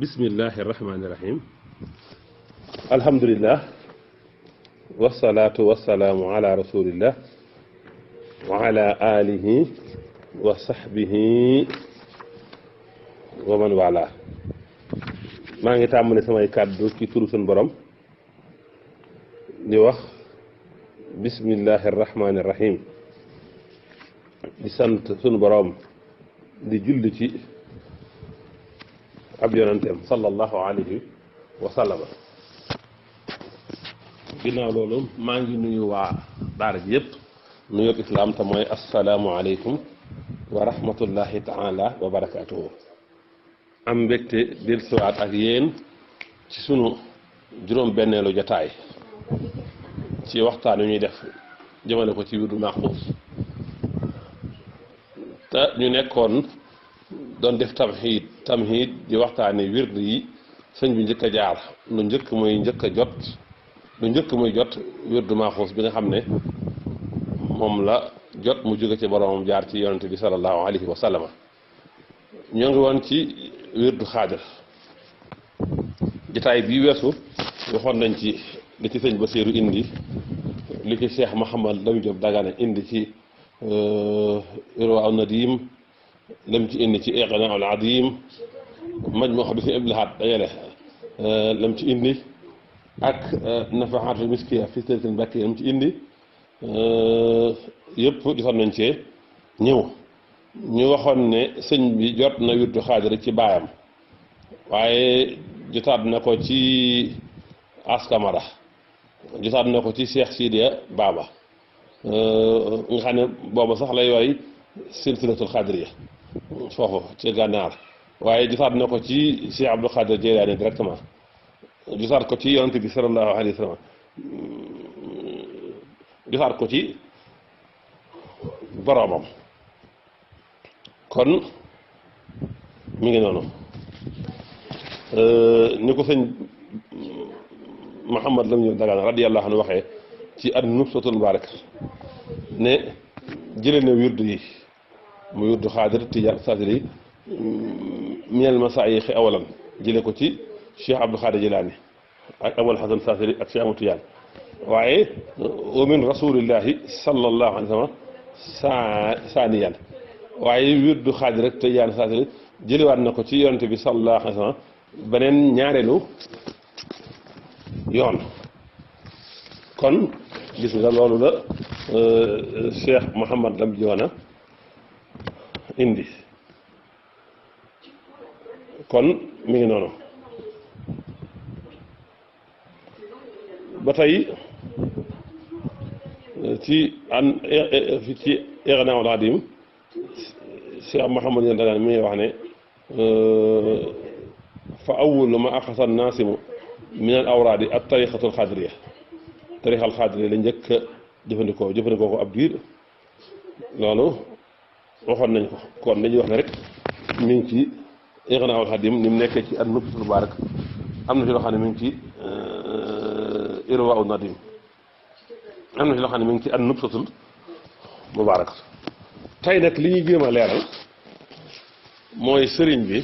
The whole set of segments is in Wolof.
bismillahi irrahmani irrahim alhamdulillah wasalaatu wasalaamu ala rasulillah wa ala alihi wa sahbihi wa man wala maa ngi tàmbali samay kàddu ci turu sun borom di wax bismillahi irrahmani irrahim di sant sunu borom di julli ci ab yonantem sallallahu alayhi wa sallam ginnaaw loolu maa ngi nuyu waa daara ji yëpp nuyoo islaam te mooy assalaamu aleykum wa rahmatullahi taala wa barakaatuhu am mbégte dellusiwaat ak yéen ci sunu juróom-benneelu jotaay ci waxtaan wi ñuy def jëmale ko ci wirdu Maxfuus te ñu nekkoon doon def tamhiid di waxtaane wird yi sëñ bi njëkk a jaar lu njëkk muy jot wirdu Maxfuus bi nga xam ne moom la jot mu jóge ci boromam jaar ci yonente bi sallallahu alayhi wa sallam ñoo ngi woon ci wirdu xaadir jotaay bii weesu waxoon nañ ci li ci sëñ Basiiru indi li ci Cheikh Mouhamad Lam Diop Dagana indi ci Irwaa Nadim lam ci indi ci Iqnaa al Adim majmuuxa bi si Ibn Lahad dajale lam ci indi ak Nafahaatul Miskiya fi Sëriñ Mbàkke lam ci indi yëpp gisoon nañ cee ñëw ñu waxoon ne sëñ bi jot na wirdu xaadir ci baayam waaye jotaat na ko ci askamara jotaat na ko ci Cheikh Sidiya Baba nga xam ne booba sax lay yooy silsilatul xaadiriya foofu ci gànnaar waaye gisaat na ko ci Cheikh Abdou Khadir Jeylaani directement gisaat ko ci yonent bi sallallahu alayhi wa sallam gisaat ko ci boroomam kon mi ngi noonu ni ko sëñ Mouhamad Lam Diop Dagana radiyallahu anhu waxee ci an-nubsatul mubaaraka ne jëlee na wirdu yi mu wirdu xaadir tijaan saadili minal masaayixi awalan jëlee ko ci Cheikh Abdou Khadir Jilaani ak Abul Hasan Saasili ak Cheikh Ahmad Tijaan waaye wa min rasulillahi sallallahu alayhi wa sallam saaniyan waaye wirdu xaadir rek tijaan saasili jëlewaat na ko ci yonente bi sallallahu alayhi wa sallam beneen ñaareelu yoon kon gis nga loolu la Cheikh Mouhamad Lam Diop indi kon mi ngi noonu ba tey ci Iqnaa al Adim Cheikh Mouhamad Lam Diop mi ngi wax ne fa awwalu ma axasa naasimu min al awraadi at tariqatul xaadiriya tarixal xaadiriya la njëkk jëfandikoo ko ab diir loolu waxoon nañ ko kon dañuy wax ne rek mi ngi ci Iqnaa al Xadim ni mu nekkee ci an-nubsatul mubaarak am na ci loo xam ne mi ngi ci Irwaa Nadim am na ci loo xam ne mi ngi ci an-nubsatul mubaarak tey nag li ñuy jéem a leeral mooy sëriñ bi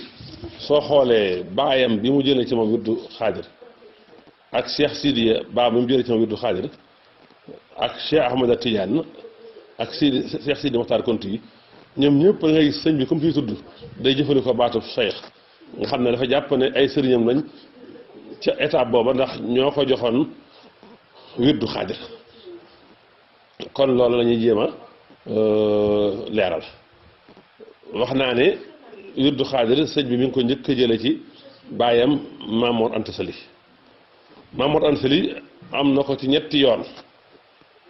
soo xoolee baayam bi mu jëlee ci moom wirdu xaadir ak Cheikh Sidiya Baba bi mu jëlee ci moom wirdu xaadir ak Cheikh Ahmad Tidiane ak Cheikh Sidi Moxtaar Konti yi ñoom ñëpp da ngay sëñ bi comme fi tudd day jëfandikoo baatu cheikh nga xam ne dafa jàpp ne ay sëriñam lañ ca étape booba ndax ñoo ko joxoon wirdu xaadir kon loolu la ñuy jéem a leeral wax naa ne wirdu xaadir sëñ bi mi ngi ko njëkk a jële ci baayam Maamoor Anta Sali Maamoor Anta Sali am na ko ci ñetti yoon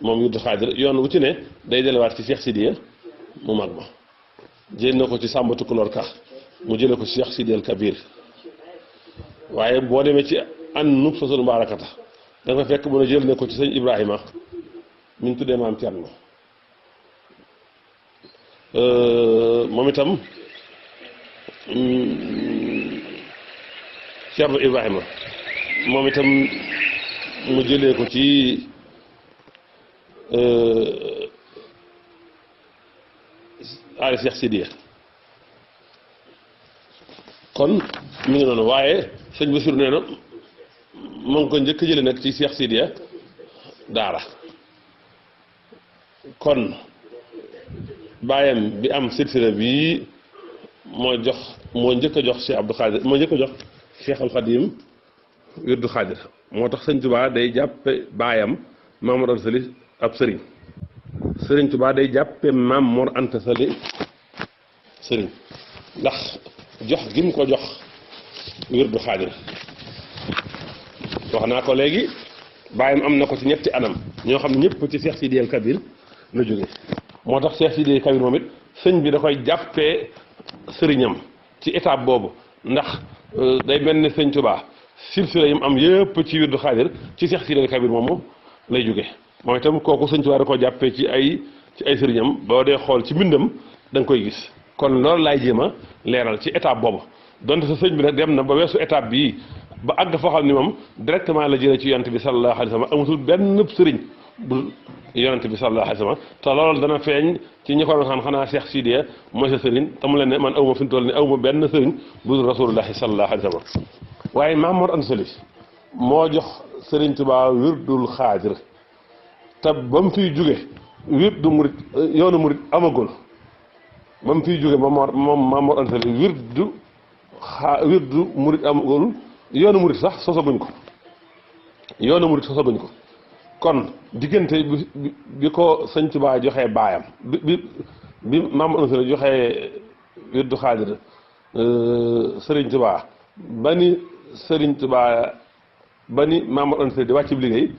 moom wirdu xaadir yoon wu ci ne day delluwaat ci Cheikh Sidiya mu mag ma jël na ko ci Sàmba Tukulóor Ka mu jële ko ci Cheikh Sidiya al Kabir waaye boo demee ci an-nubsatul mubaarakata da nga fekk mu ne jël na ko ci sëñ Ibrahima mi ngi tuddee maam Cerno moom itam Cerno Ibrahima moom itam mu jëlee ko ci Cheikh Sidiya kon mi ngi noonu waaye sëñ Bassirou nee na mu ngi ko njëkk a jële nag ci Cheikh Sidiya daara kon baayam bi am silsila bii moo njëkk a jox Cheikh Abdou Khadir moo njëkk a jox Cheikh Al Khadim wirdu Khadir moo tax sëñ Tuubaa day jàppe baayam Maam Mor Anta Sali ab sëriñ Tuubaa day jàppe Maam Mor Anta Sali sëriñ ndax jox gi mu ko jox wirdu Xaadir wax naa ko léegi bàyyam am na ko ci ñetti anam ñoo xam ne ñëpp ci Cheikh Sidi El Kabir la jóge moo tax Cheikh Sidi El Kabir moom it sëñ bi da koy jàppee sëriñam ci étape boobu ndax day mel ni sëñ Tuubaa silsila yi mu am yëpp ci wirdu Xaadir ci Cheikh Sidi El Kabir moom lay jóge moom itam kooku sëñ Tuubaa da ko jàppee ci ay sëriñam boo dee xool ci mbindam da nga koy gis kon loolu laay jéem a leeral ci étape boobu donte sa sëñ bi nag dem na ba weesu étape bii ba àgg foo xam ni moom directement la jëlee ci yonent bi sallallahu alayhi wa sallam amatul benn sëriñ bu yonent bi sallallahu alayhi wa sallam te loolu dana feeñ ci ñi ko doon xam xanaa Cheikh Sidiya mooy sa sëriñ te mu leen ne man awma fi mu toll ni awma benn sëriñ bu dul rasulullahi sallallahu alayhi wa sallam waaye Maam Mor Anta Sali moo jox sëriñ Tuubaa wirdul Xaadir te ba mu fiy jóge wirdu murit yoonu murit amagul ba mu fiy jóge moom Maam Mor Anta Sali wirdu murit amagul yoonu murit sax sosaguñ ko kon diggante bi ko sëñ Tuubaa joxee baayam bi Maam Mor Anta Sali joxee wirdu Xaadir sëriñ Tuubaa ba ni Maam Mor Anta Sali di wàcc bi liggéey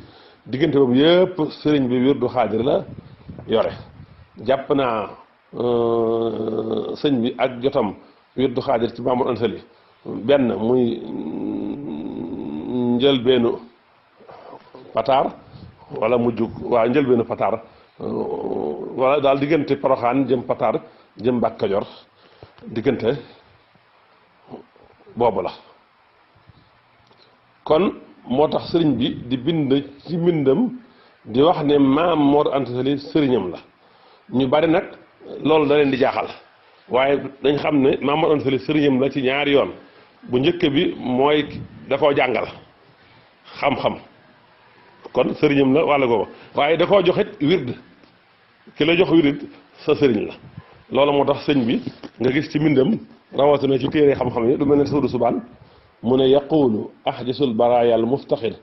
diggante boobu yëpp sëriñ bi wirdu Xaadir la yore jàpp naa sëñ bi ak jotam wirdu Xaadir ci Maam Mor Anta Sali benn muy njëlbeenu pataar wala mujjug waa njëlbeenu pataar wala daal diggante Poroxaan jëm pataar jëm Mbàkke Kajoor diggante boobu la kon moo tax sëriñ bi di bind ci mbindam di wax ne Maam Mor Anta Sali sëriñam la ñu bari nag loolu da leen di jaaxal waaye dañ xam ne Maam Mor Anta Sali sëriñam la ci ñaari yoon bu njëkk bi mooy da koo jàngal xam-xam kon sëriñam la walla googu waaye da koo joxit wird ki la jox wird sa sëriñ la loolu moo tax sëñ bi nga gis ci mbindam rawatina ci téere xam-xam yi du mel ne Sawdu Subaan mu ne yaqulu ahdisul baraaya al muftaxir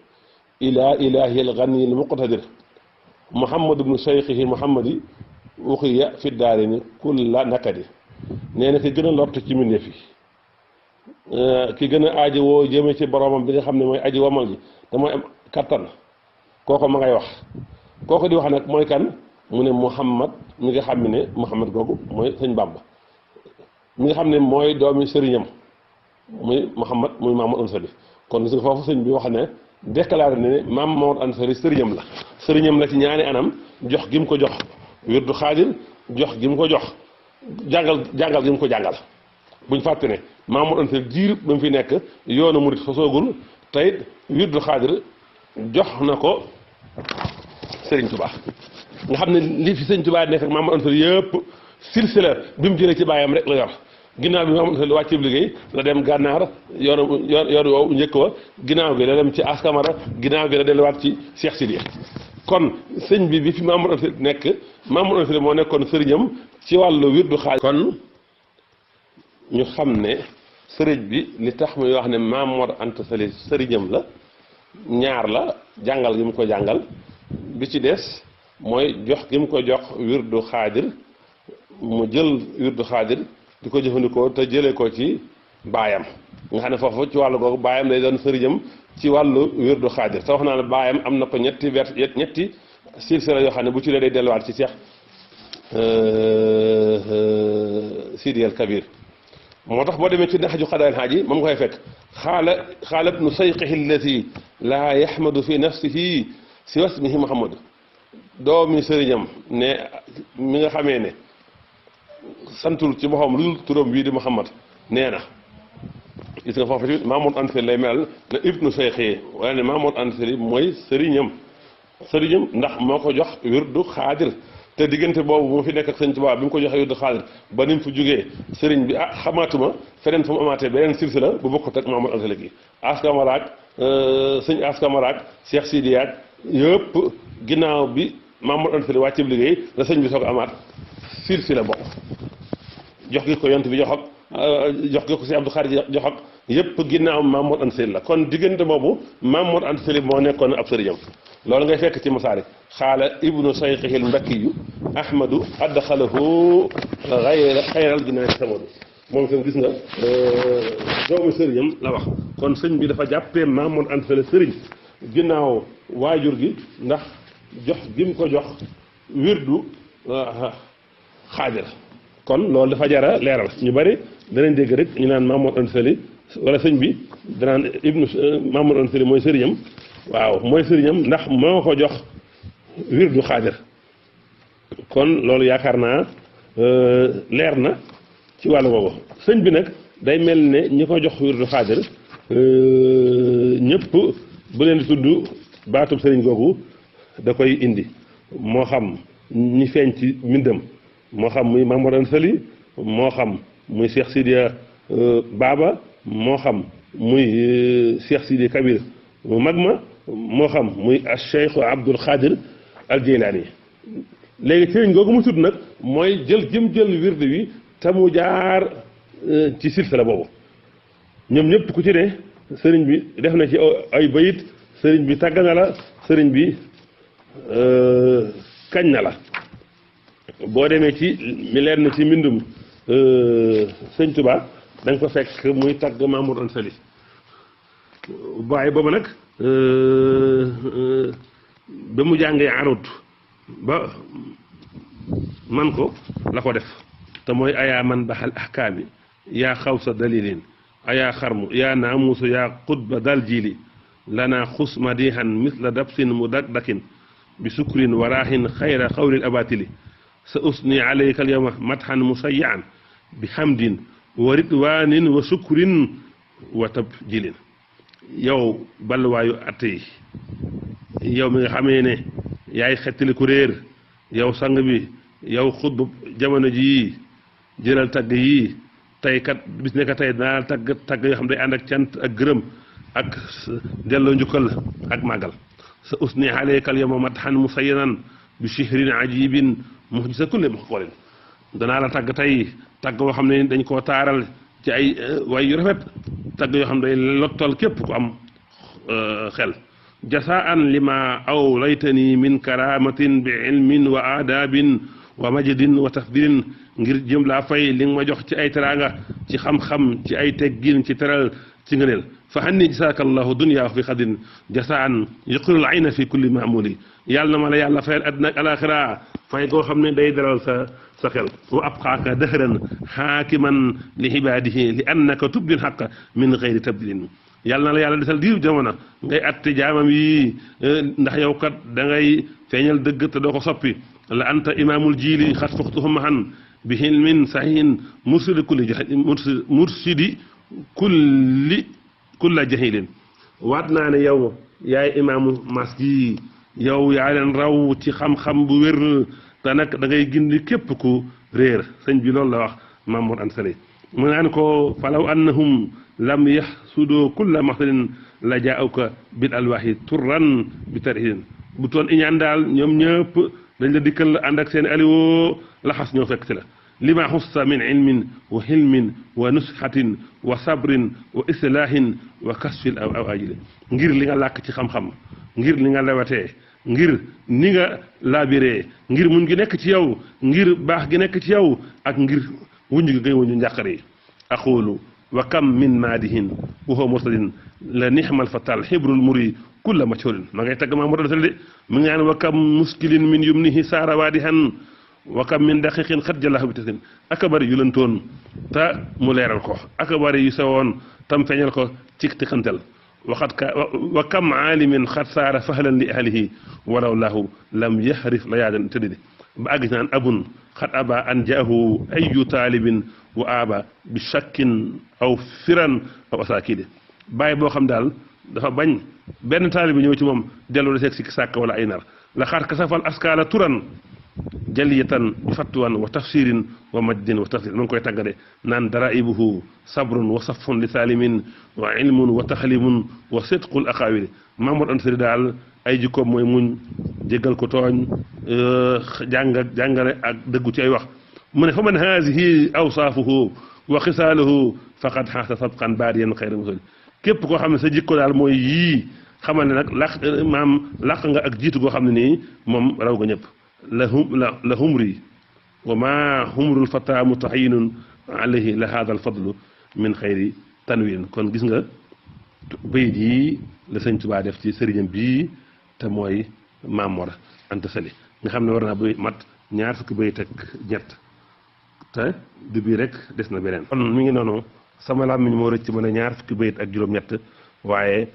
ila ilahi al ghani al muqtadir muhammad ibnu cheikhihi muhammadi uxiya fi daarini kulla nakadi nee na ki gën a lott ci mbindeef yi ki gën a aaji woo jëme ci boromam bi nga xam ne mooy aji wamal ji te mooy am kattan kooko ma ngay wax kooko di wax nag mooy kan mu ne muhammad mi nga xam ne muhammad googu mooy sëñ Bàmba mi nga xam ne mooy doomi sëriñam muy muhammad muy Maam Mor Anta Sali kon gis nga foofu sëñ bi wax ne déclaré ne Maam Mor Anta Sali sëriñam la ci ñaari anam jox gi mu ko jox wirdu Xaadir jox gi mu ko jox jàngal gi mu ko jàngal buñ fàtte ne Maam Mor Anta Sali diir ba mu fi nekk yoonu murit fa soogul tey wirdu Xaadir jox na ko Sëriñ Tuubaa nga xam ne li fi Sëriñ Tuubaa nekk ak Maam Mor Anta Sali yëpp silsila bi mu jëlee ci baayam rek la yor ginnaaw bi Maam Mor Anta Sali wàcc liggéey la dem gànnaar yoon woowu njëkk wa ginnaaw gi la dem ci askamara ginnaaw gi la delluwaat ci Cheikh Sidiya kon sëñ bi fi Maam Mor Anta Sali nekk Maam Mor Anta Sali moo nekkoon sëriñam ci wàllu wirdu Xaadir kon ñu xam ne sëriñ bi li tax muy wax ne Maam Mor Anta Sali sëriñam la ñaar la jàngal gi mu ko jàngal bi ci des mooy jox gi mu ko jox wirdu Xaadir mu jël wirdu Xaadir di ko jëfandikoo te jëlee ko ci baayam nga xam ne foofu ci wàllu googu baayam lay doon sëriñam ci wàllu wirdu Xaadir te wax naa ne baayam am na ko ñetti silsila yoo xam ne bu ci lee day delluwaat ci Cheikh Sidi El Kabir moo tax boo demee ci naxaju xadaayil xaaji moom koy fekk xaalat nu sayqihi allati laa yaxmadu fi nafsihi si wasmihi Muhammad doomi sëriñam ne mi nga xamee ne santul ci boppam lu dul turam bii di Muhammad nee na gis nga foofu tamit Maam Mor Anta Sali lay melal ne ibnu sayqihi wala ne Maam Mor Anta Sali mooy sëriñam ndax moo ko jox wirdu Xaadir te te diggante boobu moo fi nekk ak sëñ Tuubaa bi mu ko joxee wirdu xaadir ba ni mu fi jógee sëriñ bi xamaatuma feneen fu mu amaatee beneen silsila bu bokkut ak Mamadou Anta Sali gi askamaraak sëñ askamaraak Cheikh Sidi yaak yëpp ginnaaw bi Mamadou Anta Sali wàcceeb liggéey la sëñ bi soog amaat silsila bokk jox gi ko yont bi jox gi ko si Abdou Khadre jox ak yëpp ginnaaw Mamadou Anta Sali la kon diggante boobu Mamadou Anta Sali moo nekkoon ab sëriñam loolu ngay fekk ci masaalik xaala ibnu sayxihil mbakkiyu ahmadu adxalahu xayral jinaani samadu moom itam gis nga doomu sëriñam la wax kon sëñ bi dafa jàppee Mamadou Anta Sali sëriñ ginnaaw waajur gi ndax jox gi mu ko jox wirdu xaadir kon loolu dafa jara leeral ñu bari danañ dégg rek ñu naan Mamadou Anta Sali wala sëñ bi danaan ibnu Mamadou Anta Sali mooy sëriñam waaw mooy sëriñam ndax moo ko jox wirdu xaadir kon loolu yaakaar naa leer na ci wàllu boobu sëñ bi nag day mel ne ñi ko jox wirdu xaadir ñëpp bu leen di tudd baatub sëriñ googu da koy indi moo xam ñi feeñ ci mbindam moo xam muy Mamadou Anta Sali moo xam muy Cheikh Sidiya Baba moo xam muy Cheikh Sidiya Kabir mu mag ma moo xam muy Cheikh Abdul Xaadir al Jeylaani léegi sëriñ googu mu tudd nag mooy jël wirde wi te mu jaar ci silsila boobu ñoom ñëpp ku ci ne sëriñ bi def na ci ay bayit sëriñ bi tàgg na la sëriñ bi kañ na la boo demee ci mi leen na ci mbindum sëñ Tuba da nga ko fekk muy tàgg Mamadou Anta Sali waaye boobu nag ba mu jàngee arut ba man ko la ko def te mooy ayaa man baxal ahkaami yaa xawsa dalilin ayaa xarmu yaa naamuusu yaa xutba dal jiili lana xus madihan misla dabsin mu dakin bi sukrin waraahin xayra xawlil abatili sa usni alayka alyawma matxan musayyan bi hamdin wa ridwanin wa sukrin wa tabjilin yow balluwaayu atte yi yow mi nga xamee ne yaay xettali ku réer yow sang bi yow xutba jamono jii jëlal tagg yii tey kat bis ne ka tey danaa tagg yoo xam day ànd ak cant ak gërëm ak delloo njukkal ak màggal sa usni alayka alyawma madhan musayyanan bi shihrin ajibin muxjisa kulli maqolin danaa la tagg tey tagg yoo xam ne dañ koo taaral ci ay way yu rafet tagg yoo xam ne day lottal képp ku am xel jasaan lima awlaytani min karamatin bi ilmin wa aadabin wa majdin wa tafdilin ngir jëm laa fay li nga ma jox ci ay teraanga ci xam-xam ci ay teggin ci teral ci ngëneel fa hanni jasaaka allahu dunya fi xadin jasaan yuqirul ayna fi kulli maamuli yàlla na ma la yàlla fayal àddina ak alaxira fay goo xam ne day dalal sa xel wa abqaaka dahran xaakiman li ibaadihi li annaka tubdil xaqa min gayri tabdilin yàlla na la yàlla desal diir jamono ngay atte jaamam yi ndax yow kat da ngay feeñal dëgg te doo ko soppi la anta imaamul jiili xat fuxtuhum mahan bi hilmin sahin mursidi kulla jahilin waat naa ne yow yaay imaamu mas gi yow yaa leen raw ci xam-xam bu wér te nag da ngay gindi képp ku réer sëñ bi loolu la wax Mamadou Anta Sali mu naan ko falaw annahum lam yaxsudoo kulla maxtalin la jaawka bil alwaahi turran bi tarihin bu toon iñaan daal ñoom ñëpp dañ la dikkal ànd ak seen aliwoo laxas ñoo fekk si la lima xussa min ilmin wa hilmin wa nusxatin wa sabrin wa islaahin wa kasfil aw ajili ngir li nga làkk ci xam-xam ngir li nga lewatee ngir ni nga laabiree ngir muñ gi nekk ci yow ngir baax gi nekk ci yow ak ngir wuñu gi ngay wuñu njàqare yi aqulu wa kam min maadihin wa huwa murtadin la nixmal fatal xibrul muri kulla machhurin ma ngay tagg Mamadou Anta Sali de mu ngi naan wa kam muskilin min yumnihi saara waadihan wa kam min daqiqin xat jallahu bi tasin aka bari yu lëntoon te mu leeral ko aka bari yu sewoon tam feeñal ko ci tiqantel wa kam aalimin xat saara fahlan li ahlihi walaw lahu lam yahrif la yaadan tëddidi ba àgg naan abun xat aba an jaahu ayu taalibin wa aba bi shakkin aw firan aw asaakide bàyyi boo xam daal dafa bañ benn taalibi ñëw ci moom dellu deseeg si sàkk wala ay nar la xaat ka safal askaala turan jaliyatan bi fatwan wa tafsirin wa majdin wa tafsir ma ngi koy tàggade naan daraibuhu sabrun wa safun li salimin wa ilmun wa taxlimun wa sidqul aqawili Mamour Anta Sali daal ay jikkoom mooy muñ jéggal ko tooñ jàngale ak dëggu ci ay wax mu ne fa man haasihi awsaafuhu wa xisaaluhu faqad xaasa sabqan baadiyan xayra musali képp koo xam ne sa jikko daal mooy yii xamal ne nag làq nga ak jiitu goo xam ne nii moom raw nga ñëpp la humri wa ma humrul fata mutaxayinun alayhi la hada al fadlu min xayri tanwin kon gis nga bayit yi la sëñ Tuubaa def ci sëriñam bii te mooy Mamour Anta Sali nga xam ne war naa bay mat ñaar fukki bayit ak ñett te du bii rek des na beneen kon mi ngi noonu sama làmmiñ moo rëcc ma ne ñaar fukki bayit ak juróom-ñett waaye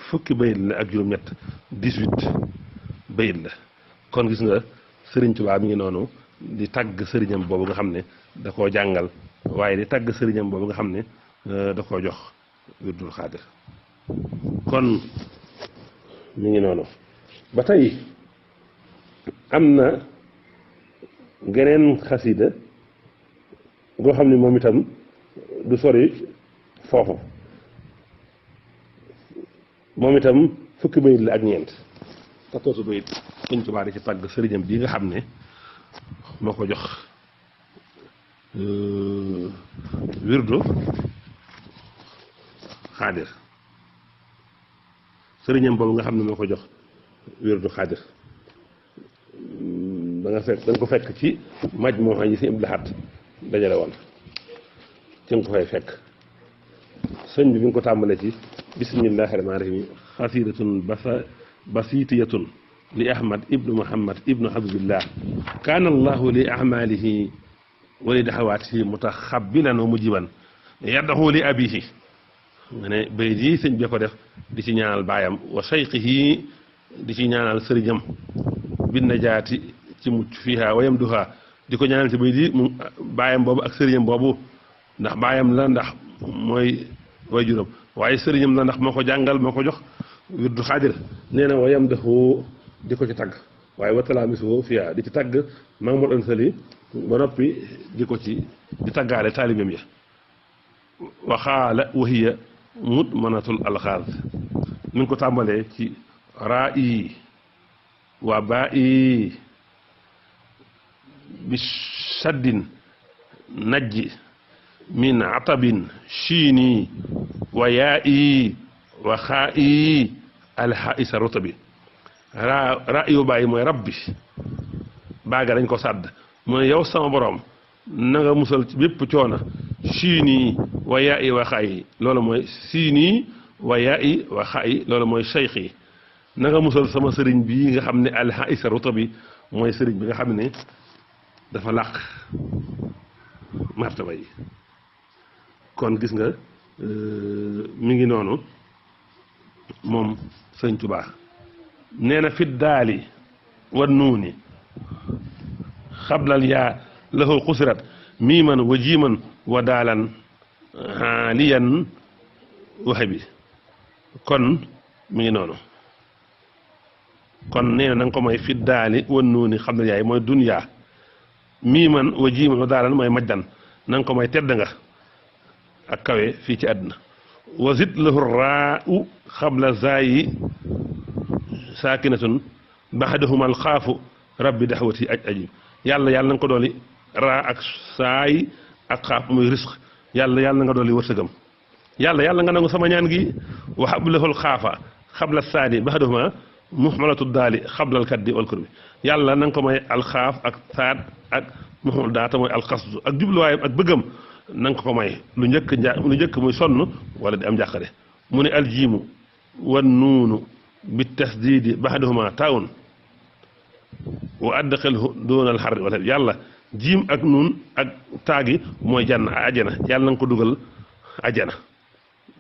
fukki bayit la ak juróom-ñett 18 bayit la kon gis nga sëriñ Tuubaa mi ngi noonu di tagg sëriñam boobu nga xam ne da koo jàngal waaye di tagg sëriñam boobu nga xam ne da koo jox wirdul xaadir kon mi ngi noonu ba tey am na geneen xasida goo xam ne moom itam du sori foofu moom itam fukki bayit la ak ñeent 14 bayit sëñ Tuubaa di ci tàgg sëriñam bii nga xam ne moo ko jox wirdu xaadir sëriñam boobu nga xam ne moo ko jox wirdu xaadir da nga ko fekk ci maj moo xam yi si Abdul Ahad dajale woon ci nga ko fay fekk sëñ bi nga ko tàmbalee ci bismillahi rahmaani rahim xasidatun basitiyatun li ahmad ibnu muhammad ibnu habibillah kaana allahu li amalihi wa li daxawaatihi mutaxabilan wa mujiban yaddahu li abihi nga ne bay di sëñ bi ko def di ci ñaanal baayam wa sayqihi di ci ñaanal sëriñam bin najaati ci mucc fiha wayam duha di ko ñaanal ci bay di mu baayam boobu ak sëriñam boobu ndax baayam la ndax mooy way juróom waaye sëriñam la ndax moo ko jàngal moo ko jox wirdu xaadir nee na wayam daxu di ko ci tagg waaye watalaamisu fiha di ci tagg Mamour Anta Sali ba noppi di ko ci di taggaale taalibeem ya waxaala wahiya mutmanatul alxaaz mi ngi ko tàmbalee ci raa yi wa baa yi bi shaddin najji min atabin chiini wa yaa yi wa xaa yi alxaisa rotabi raa yu bàyyi mooy rabbi baaga dañ ko sàdd mooy yow sama borom na nga musal ci bépp coono chiini wa yaa i wa xaa yi loolu mooy siini wa yaa i wa xaa yi loolu mooy cheikh yi na nga musal sama sëriñ bii nga xam ne alxaisa rotabi mooy sëriñ bi nga xam ne dafa làq martaba yi kon gis nga mi ngi noonu moom sëñ Tuubaa nee na fit daali wa nuuni xablal yaa lahu xusirat miiman wa jiiman wa daalan haaliyan waxe bi kon mi ngi noonu kon nee na nga ko mooy fit daali wa nuuni xablal yaay mooy dunyaa miiman wa jiiman wa daalan mooy majdan na nga ko mooy tedd nga ak kawe fii ci àdduna wa zid lahu raa u xabla zaayi saakinatun baxdahuma alxaafu rabbi daxwati ajib yàlla na nga ko dooli raa ak saay ak xaaf muy risque yàlla na nga dooli wërsëgam yàlla nga nangu sama ñaan gi wa xablahul xaafa xabla saadi baxdahuma muxmalatu daali xablal kaddi wal kurbi yàlla na nga ko may alxaaf ak saad ak muxmal daata mooy alxasdu ak jubluwaayam ak bëggam na nga ko may lu njëkk muy sonn wala di am njàqare mu ne aljiimu wan nuunu bi tasdiidi baxdahuma taawun wa adxilhu doonal xarri wala yàlla jiim ak nuun ak taagi mooy jann ajana yàlla na nga ko dugal ajana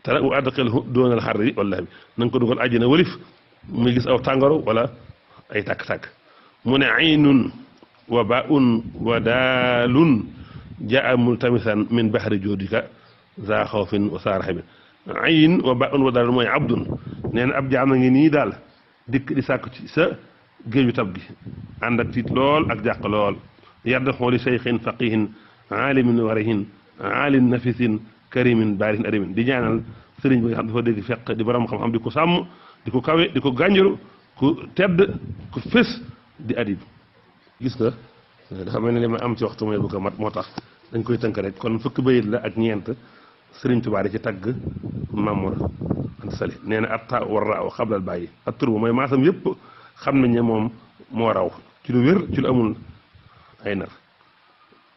te nag wa adxilhu doonal xarri wala bi na nga ko dugal ajana walif muy gis aw tàngoro wala ay tàkk-tàkk mu ne aynun wa baun wa daalun jaa multamisan min bahri joodika za xawfin wa saaraxibin ayn wa baun wa daalun mooy abdun nee na ab jaam na ngi nii daal dikk di sàkku ci sa géeju tab gi ànd ak tiit lool ak jàq lool yarda xooli cheikhin faqihin aalimin warihin aalin nafisin karimin baarihin arimin di ñaanal sëriñ bi nga xam dafa dégg fekk di borom xam-xam di ko sàmm di ko kawe di ko gànjaru ku tedd ku fés di adib gis nga dafa mel ne li ma am ci waxtu mooy bu ko mat moo tax dañ koy tënk rek kon fukki bayit la ak ñeent sëriñ Tuubaa di ci tagg Mamour Anta Sali nee na atta war raaw xablal bàyyi ak tur bu mooy maasam yëpp xam nañ ne moom moo raw ci lu wér ci lu amul ay nar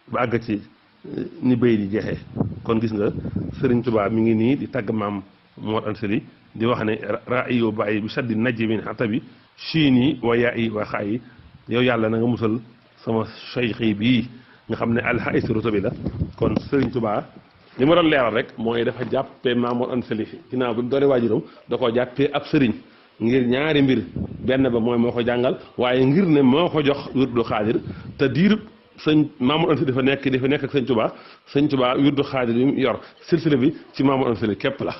ba àgg ci ni bayit yi jeexee kon gis nga sëriñ Tuubaa mi ngi nii di tagg Mamour Anta Sali di wax ne raayi yoo bàyyi bi saddi najji min xata bi chiin yi wa yaa yi wa xaa yi yow yàlla na nga musal sama cheikh yi bii nga xam ne alxaysirota bi la kon sëriñ Tuubaa li ma doon leeral rek mooy dafa jàppee Mamour Anta Sali ginnaaw bi mu doore waajuram da koo jàppee ab sëriñ ngir ñaari mbir benn ba mooy moo ko jàngal waaye ngir ne moo ko jox wirdu xaadir te diirub sëñ Mamour Anta Sali dafa nekk ak sëñ Tuubaa wirdu xaadir yi mu yor silsila bi ci Mamour Anta Sali képp la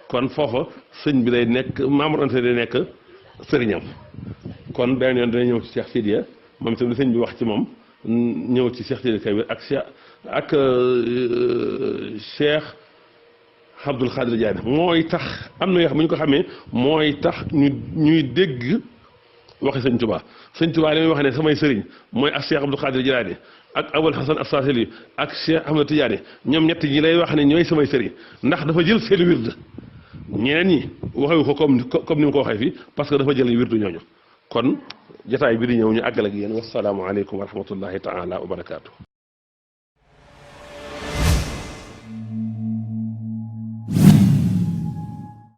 kon foofa sëñ bi day nekk Mamour Anta Sali day nekk sëriñam kon benn yoon dana ñëw ci Cheikh Sidiya moom itam li sëñ bi wax ci moom ñëw ci Cheikh Sidiya Kabir ak Cheikh Abdoul Khadir Diané mooy tax am na yoo xam bu ñu ko xamee mooy tax ñuy dégg waxi sëñ Tuubaa sëñ Tuubaa li muy wax ne samay sëriñ mooy ak Cheikh Abdoul Khadir Diané ak Abul Hasan As-Saasili ak Cheikh Ahmed Tidiane ñoom ñett ñi lay wax ne ñooy samay sëriñ ndax dafa jël seen wird ñeneen ñi waxewu ko comme ni mu ko waxee fii parce que dafa jël wirdu ñooñu kon jotaay bi di ñëw ñu àggal ak yéen wasalaamu aleykum wa rahmatullahi taala wa barakaatu.